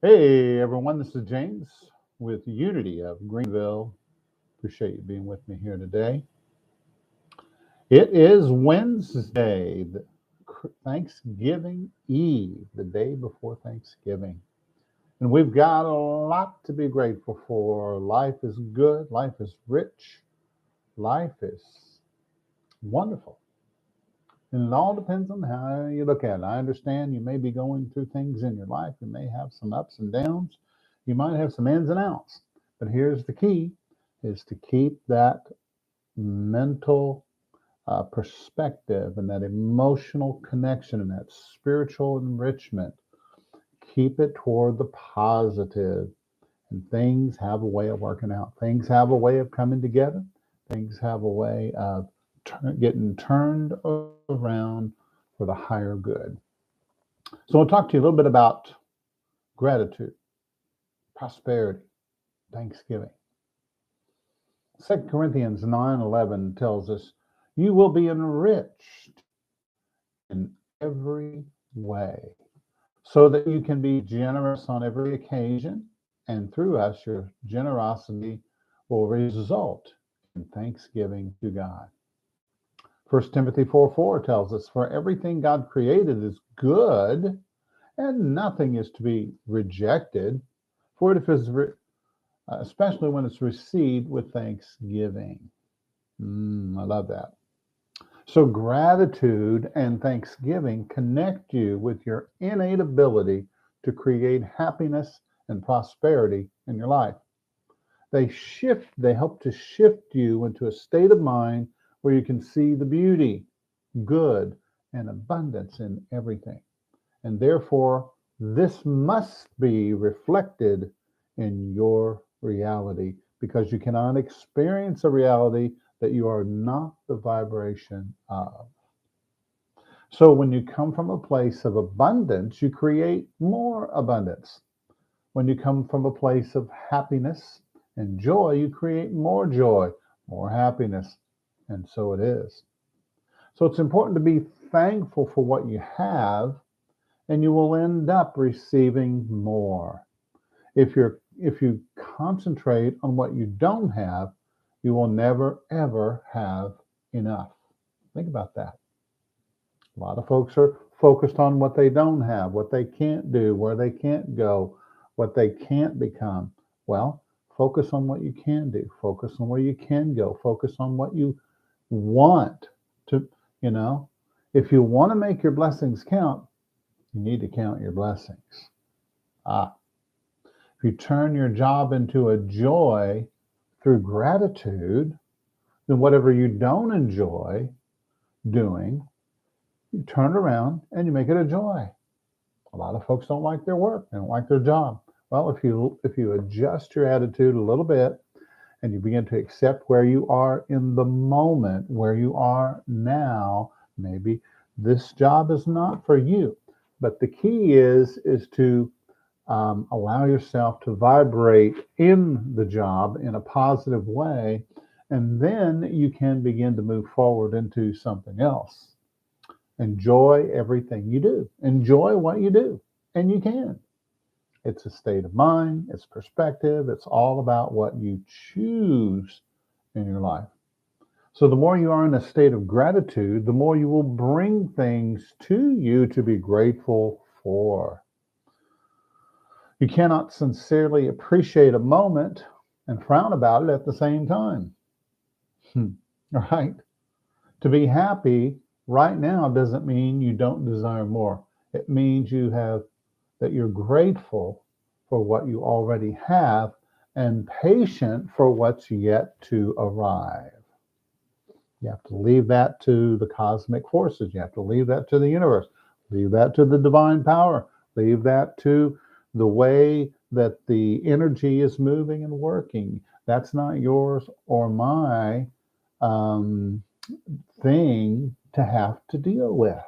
Hey everyone, this is James with Unity of Greenville. Appreciate you being with me here today. It is Wednesday, Thanksgiving Eve, the day before Thanksgiving. And we've got a lot to be grateful for. Life is good, life is rich, life is wonderful. And it all depends on how you look at it. I understand you may be going through things in your life. You may have some ups and downs. You might have some ins and outs. But here's the key is to keep that mental perspective and that emotional connection and that spiritual enrichment. Keep it toward the positive, and things have a way of working out. Things have a way of coming together. Things have a way of getting turned around for the higher good. So I'll talk to you a little bit about gratitude, prosperity, thanksgiving. 2 Corinthians 9:11 tells us, you will be enriched in every way, so that you can be generous on every occasion, and through us your generosity will result in thanksgiving to God. 1 Timothy 4:4 tells us, for everything God created is good, and nothing is to be rejected, for it is especially when it's received with thanksgiving. I love that. So gratitude and thanksgiving connect you with your innate ability to create happiness and prosperity in your life. They help to shift you into a state of mind where you can see the beauty, good, and abundance in everything. And therefore, this must be reflected in your reality, because you cannot experience a reality that you are not the vibration of. So when you come from a place of abundance, you create more abundance. When you come from a place of happiness and joy, you create more joy, more happiness. And so it is. So it's important to be thankful for what you have, and you will end up receiving more. If you concentrate on what you don't have, you will never ever have enough. Think about that. A lot of folks are focused on what they don't have, what they can't do, where they can't go, what they can't become. Well, focus on what you can do. Focus on where you can go. Focus on what you want to, you know. If you want to make your blessings count, you need to count your blessings. If you turn your job into a joy through gratitude, then whatever you don't enjoy doing, you turn it around and you make it a joy. A lot of folks don't like their work, they don't like their job. Well, if you adjust your attitude a little bit and you begin to accept where you are in the moment, where you are now, maybe this job is not for you. But the key is to allow yourself to vibrate in the job in a positive way, and then you can begin to move forward into something else. Enjoy everything you do. Enjoy what you do, and you can. It's a state of mind, it's perspective, it's all about what you choose in your life. So the more you are in a state of gratitude, the more you will bring things to you to be grateful for. You cannot sincerely appreciate a moment and frown about it at the same time. Right? To be happy right now doesn't mean you don't desire more. It means that you're grateful for what you already have and patient for what's yet to arrive. You have to leave that to the cosmic forces. You have to leave that to the universe. Leave that to the divine power. Leave that to the way that the energy is moving and working. That's not yours or my thing to have to deal with.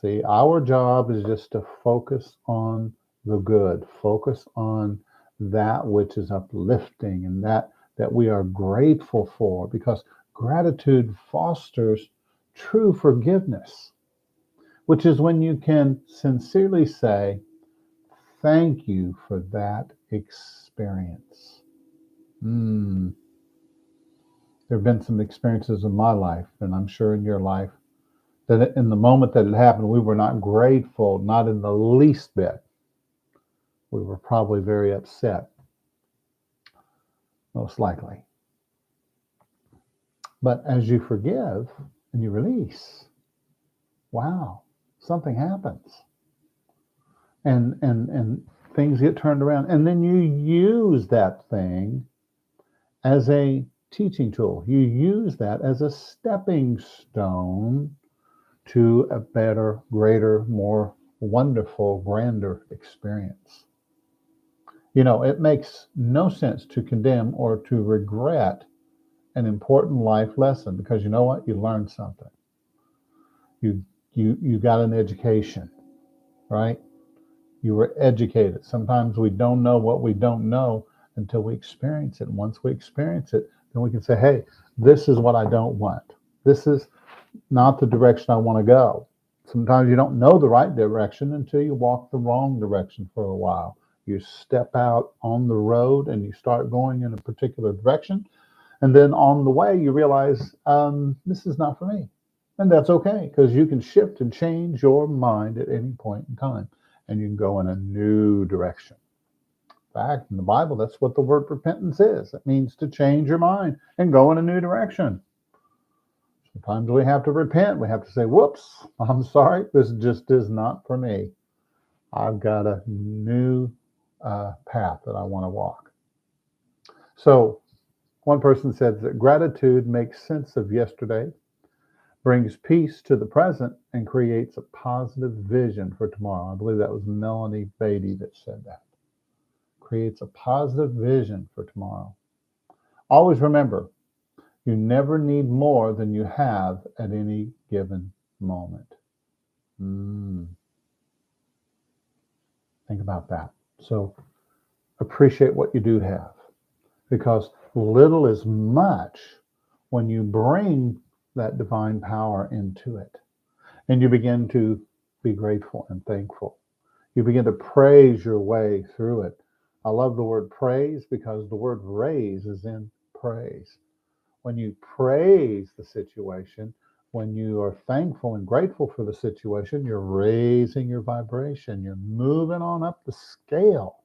See, our job is just to focus on the good, focus on that which is uplifting and that we are grateful for, because gratitude fosters true forgiveness, which is when you can sincerely say, thank you for that experience. There have been some experiences in my life, and I'm sure in your life, that in the moment that it happened, we were not grateful, not in the least bit. We were probably very upset, most likely. But as you forgive and you release, wow, something happens. And things get turned around. And then you use that thing as a teaching tool. You use that as a stepping stone to a better, greater, more wonderful, grander experience. You know, it makes no sense to condemn or to regret an important life lesson, because you know what? You learned something. You you got an education, right? You were educated. Sometimes we don't know what we don't know until we experience it. And once we experience it, then we can say, hey, this is what I don't want. This is not the direction I want to go. Sometimes you don't know the right direction until you walk the wrong direction for a while. You step out on the road and you start going in a particular direction. And then on the way, you realize this is not for me. And that's okay, because you can shift and change your mind at any point in time, and you can go in a new direction. In fact, in the Bible, that's what the word repentance is. It means to change your mind and go in a new direction. Sometimes we have to repent. We have to say, whoops, I'm sorry, this just is not for me. I've got a new path that I want to walk. So one person said that gratitude makes sense of yesterday, brings peace to the present, and creates a positive vision for tomorrow. I believe that was Melanie Beatty that said that. Creates a positive vision for tomorrow. Always remember, you never need more than you have at any given moment. Think about that. So appreciate what you do have, because little is much when you bring that divine power into it and you begin to be grateful and thankful. You begin to praise your way through it. I love the word praise because the word raise is in praise. When you praise the situation, when you are thankful and grateful for the situation, you're raising your vibration. You're moving on up the scale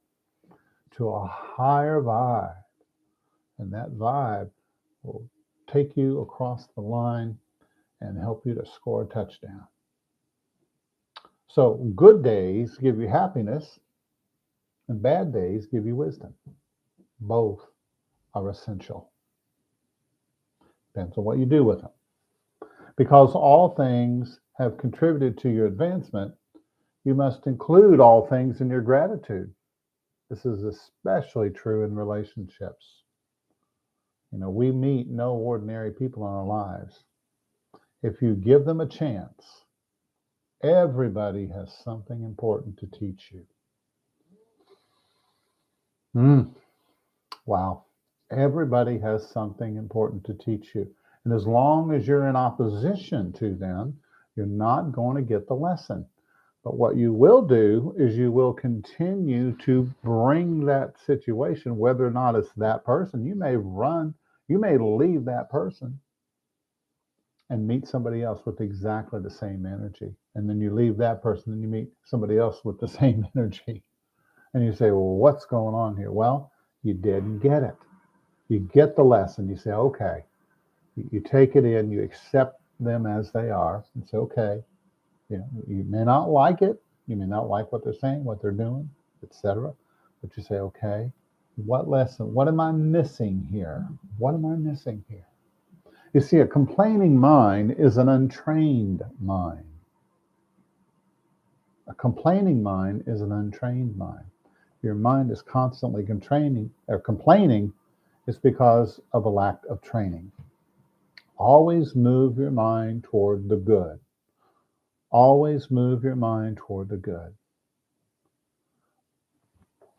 to a higher vibe. And that vibe will take you across the line and help you to score a touchdown. So good days give you happiness and bad days give you wisdom. Both are essential. Depends on what you do with them. Because all things have contributed to your advancement, you must include all things in your gratitude. This is especially true in relationships. You know, we meet no ordinary people in our lives. If you give them a chance, everybody has something important to teach you. Wow. Everybody has something important to teach you. And as long as you're in opposition to them, you're not going to get the lesson. But what you will do is you will continue to bring that situation, whether or not it's that person. You may leave that person and meet somebody else with exactly the same energy. And then you leave that person and you meet somebody else with the same energy. And you say, well, what's going on here? Well, you didn't get it. You get the lesson. You say, okay. You take it in. You accept them as they are. And say, okay. You may not like it. You may not like what they're saying, what they're doing, etc. But you say, okay, what lesson? What am I missing here? What am I missing here? You see, a complaining mind is an untrained mind. A complaining mind is an untrained mind. Your mind is constantly complaining is because of a lack of training. Always move your mind toward the good. Always move your mind toward the good.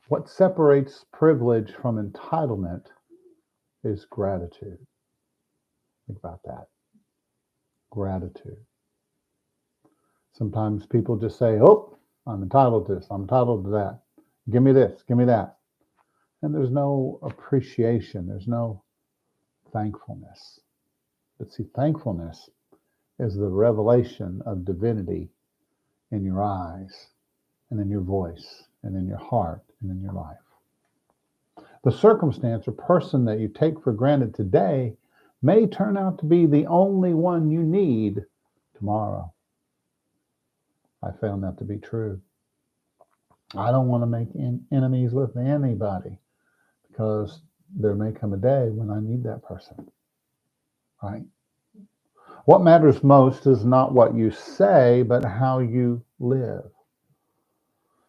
What separates privilege from entitlement is gratitude. Think about that. Gratitude. Sometimes people just say, oh, I'm entitled to this, I'm entitled to that. Give me this, give me that. And there's no appreciation, there's no thankfulness. But see, thankfulness is the revelation of divinity in your eyes and in your voice and in your heart and in your life. The circumstance or person that you take for granted today may turn out to be the only one you need tomorrow. I found that to be true. I don't want to make enemies with anybody because there may come a day when I need that person, right? What matters most is not what you say, but how you live.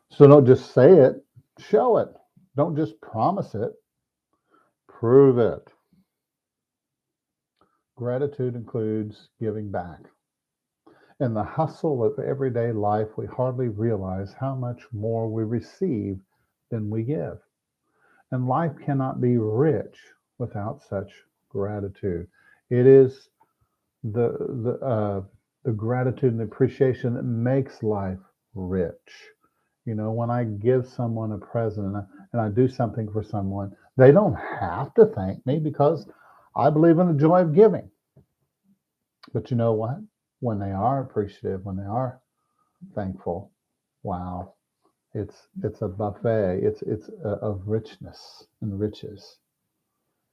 So don't just say it, show it. Don't just promise it, prove it. Gratitude includes giving back. In the hustle of everyday life, we hardly realize how much more we receive than we give. And life cannot be rich without such gratitude. It is the gratitude and the appreciation that makes life rich. You know, when I give someone a present and I do something for someone, they don't have to thank me because I believe in the joy of giving. But you know what? When they are appreciative, when they are thankful, wow, it's a buffet. It's of richness and riches,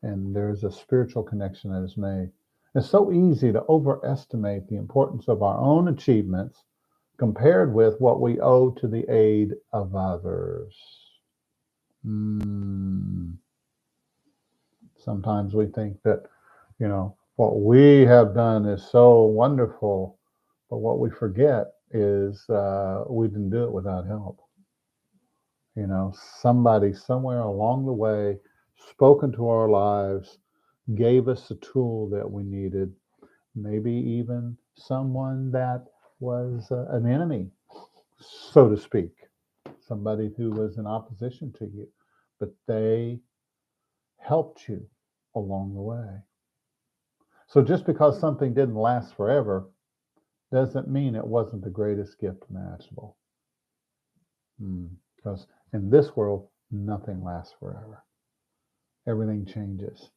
and there's a spiritual connection that is made. It's so easy to overestimate the importance of our own achievements compared with what we owe to the aid of others. Sometimes we think that, what we have done is so wonderful, but what we forget is we didn't do it without help. Somebody somewhere along the way spoke into our lives, gave us a tool that we needed, maybe even someone that was an enemy, so to speak, somebody who was in opposition to you, but they helped you along the way. So just because something didn't last forever doesn't mean it wasn't the greatest gift imaginable. Because in this world, nothing lasts forever. Everything changes.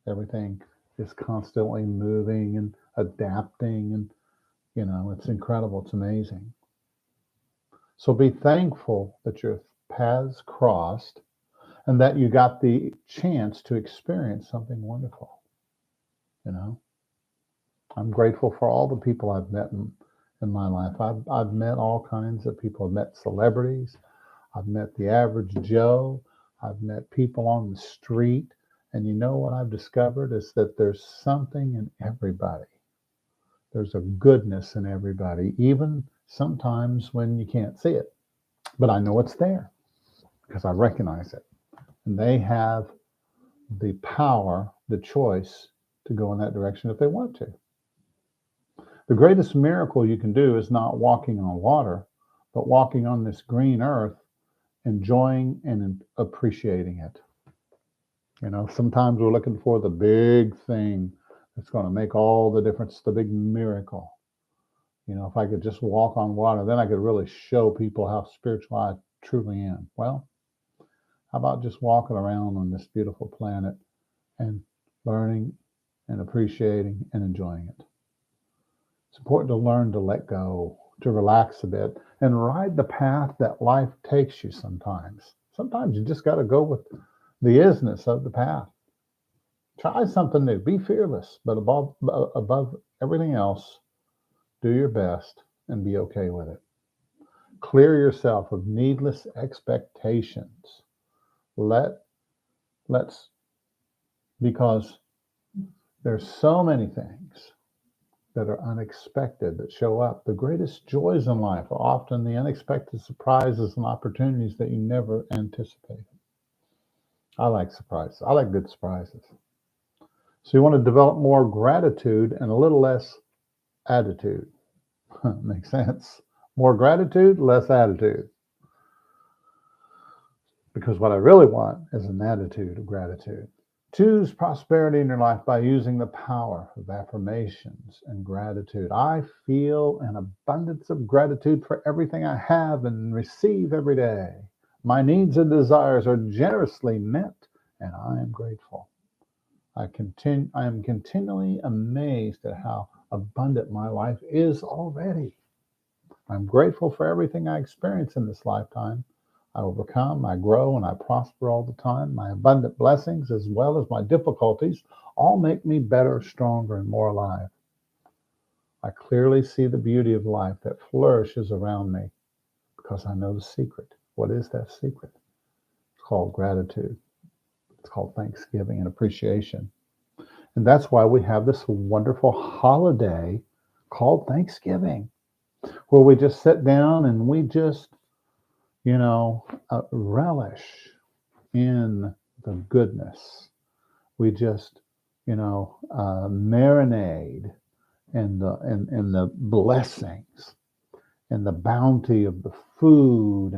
Everything is constantly moving and adapting, and it's incredible. It's amazing. So be thankful that your paths crossed and that you got the chance to experience something wonderful. I'm grateful for all the people I've met in my life. I've met all kinds of people. I've met celebrities. I've met the average Joe. I've met people on the street. And you know what I've discovered is that there's something in everybody. There's a goodness in everybody, even sometimes when you can't see it. But I know it's there because I recognize it. And they have the power, the choice to go in that direction if they want to. The greatest miracle you can do is not walking on water, but walking on this green earth, enjoying and appreciating it. Sometimes we're looking for the big thing that's going to make all the difference, the big miracle. If I could just walk on water, then I could really show people how spiritual I truly am. Well, how about just walking around on this beautiful planet and learning and appreciating and enjoying it? It's important to learn to let go, to relax a bit, and ride the path that life takes you sometimes. Sometimes you just got to go with the isness of the path. Try something new. Be fearless, but above everything else, do your best and be okay with it. Clear yourself of needless expectations. Because there's so many things that are unexpected that show up. The greatest joys in life are often the unexpected surprises and opportunities that you never anticipated. I like surprises. I like good surprises. So you want to develop more gratitude and a little less attitude. Makes sense. More gratitude, less attitude. Because what I really want is an attitude of gratitude. Choose prosperity in your life by using the power of affirmations and gratitude. I feel an abundance of gratitude for everything I have and receive every day. My needs and desires are generously met, and I am grateful. I am continually amazed at how abundant my life is already. I'm grateful for everything I experience in this lifetime. I overcome, I grow, and I prosper all the time. My abundant blessings, as well as my difficulties, all make me better, stronger, and more alive. I clearly see the beauty of life that flourishes around me because I know the secret. What is that secret? It's called gratitude. It's called thanksgiving and appreciation. And that's why we have this wonderful holiday called Thanksgiving, where we just sit down and we just, relish in the goodness. We just, marinade in the blessings and the bounty of the food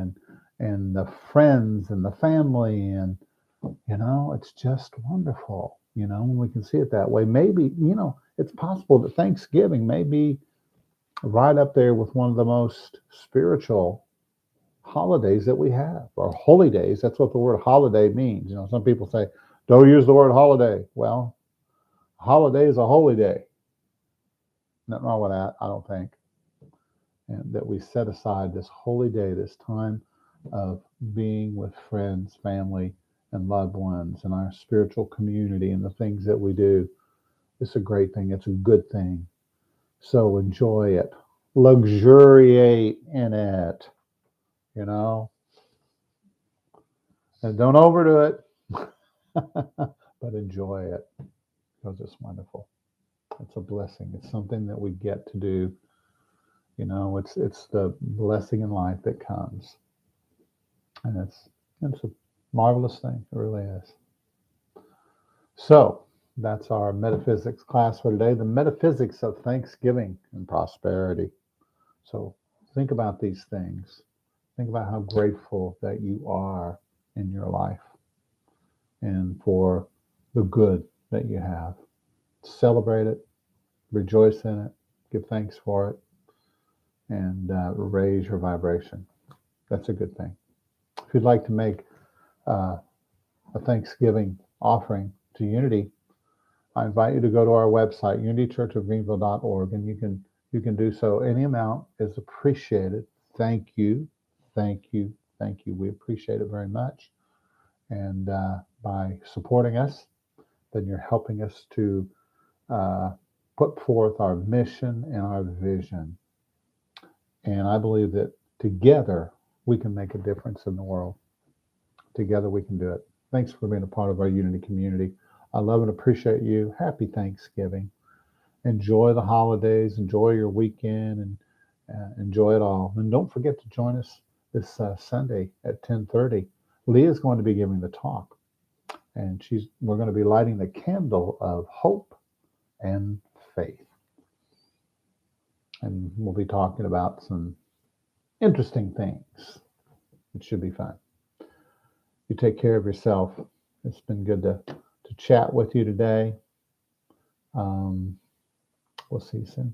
and the friends and the family. And, it's just wonderful, when we can see it that way. Maybe, it's possible that Thanksgiving may be right up there with one of the most spiritual holidays that we have, or holy days. That's what the word holiday means. Some people say, don't use the word holiday. Well, holiday is a holy day. Nothing wrong with that, I don't think. And that we set aside this holy day, this time of being with friends, family, and loved ones, and our spiritual community, and the things that we do. It's a great thing. It's a good thing. So enjoy it. Luxuriate in it, and don't overdo it, but enjoy it because it's wonderful. It's a blessing. It's something that we get to do. It's the blessing in life that comes, and it's a marvelous thing. It really is. So that's our metaphysics class for today. The metaphysics of Thanksgiving and prosperity. So think about these things. Think about how grateful that you are in your life and for the good that you have. Celebrate it, rejoice in it, give thanks for it, and raise your vibration. That's a good thing. If you'd like to make a Thanksgiving offering to Unity, I invite you to go to our website, unitychurchofgreenville.org, and you can do so. Any amount is appreciated. Thank you, thank you, thank you. We appreciate it very much. And by supporting us, then you're helping us to put forth our mission and our vision. And I believe that together we can make a difference in the world. Together we can do it. Thanks for being a part of our Unity community. I love and appreciate you. Happy Thanksgiving. Enjoy the holidays. Enjoy your weekend, and enjoy it all. And don't forget to join us this Sunday at 10:30. Leah's going to be giving the talk, and we're going to be lighting the candle of hope and faith. And we'll be talking about some interesting things. It should be fun. You take care of yourself. It's been good to chat with you today. We'll see you soon.